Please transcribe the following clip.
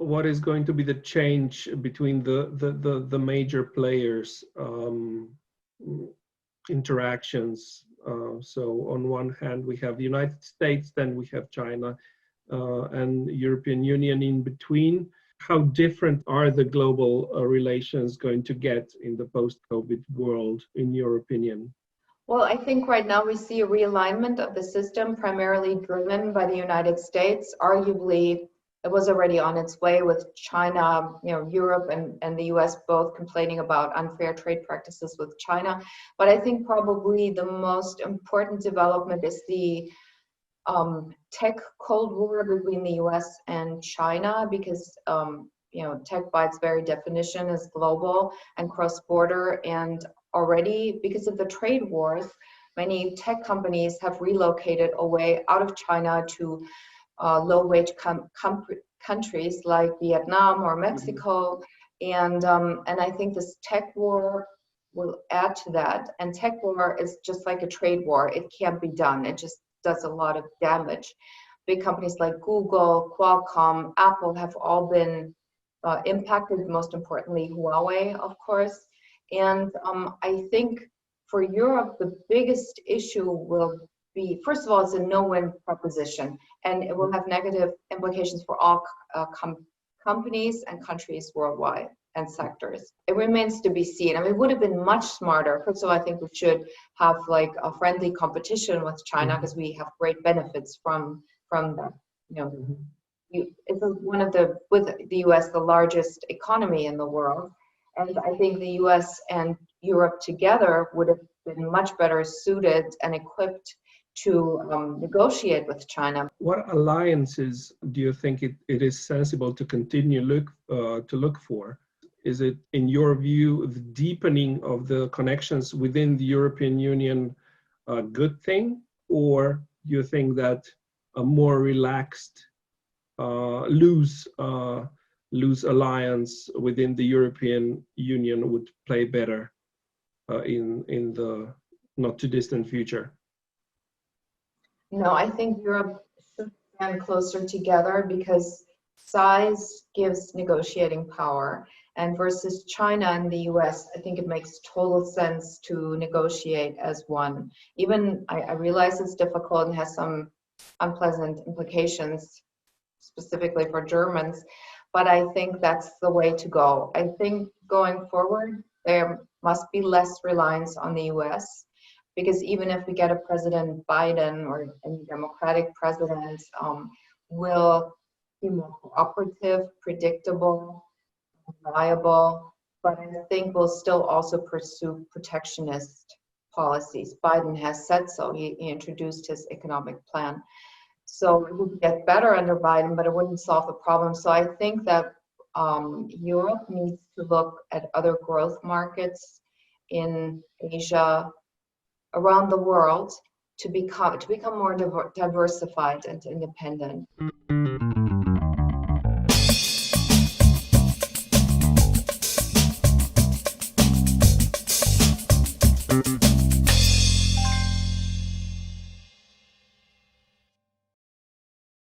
what is going to be the change between the major players interactions? So on one hand, we have the United States, then we have China and European Union in between. How different are the global relations going to get in the post-COVID world, in your opinion? Well, I think right now we see a realignment of the system, primarily driven by the United States. Arguably, it was already on its way with China, Europe and the US both complaining about unfair trade practices with China. But I think probably the most important development is the tech Cold War between the US and China, because tech by its very definition is global and cross-border, and already because of the trade wars, many tech companies have relocated away out of China to low-wage countries like Vietnam or Mexico, and I think this tech war will add to that. And tech war is just like a trade war; it can't be done. It just does a lot of damage. Big companies like Google, Qualcomm, Apple have all been impacted. Most importantly, Huawei, of course. And I think for Europe, the biggest issue will be, first of all, it's a no-win proposition, and it will have negative implications for all companies and countries worldwide and sectors. It remains to be seen. I mean, it would have been much smarter. First of all, I think we should have like a friendly competition with China, because we have great benefits from that. It's with the US, the largest economy in the world. And I think the US and Europe together would have been much better suited and equipped to negotiate with China. What alliances do you think it is sensible to continue to look for? Is it, in your view, the deepening of the connections within the European Union a good thing, or do you think that a more relaxed, loose alliance within the European Union would play better in the not too distant future? No, I think Europe should stand closer together, because size gives negotiating power. And versus China and the US, I think it makes total sense to negotiate as one. Even I realize it's difficult and has some unpleasant implications, specifically for Germans, but I think that's the way to go. I think going forward, there must be less reliance on the US, because even if we get a President Biden or any Democratic president, will be more cooperative, predictable, reliable, but I think we'll still also pursue protectionist policies. Biden has said so. He introduced his economic plan. So it would get better under Biden, but it wouldn't solve the problem. So I think that Europe needs to look at other growth markets in Asia, around the world, to become more diversified and independent.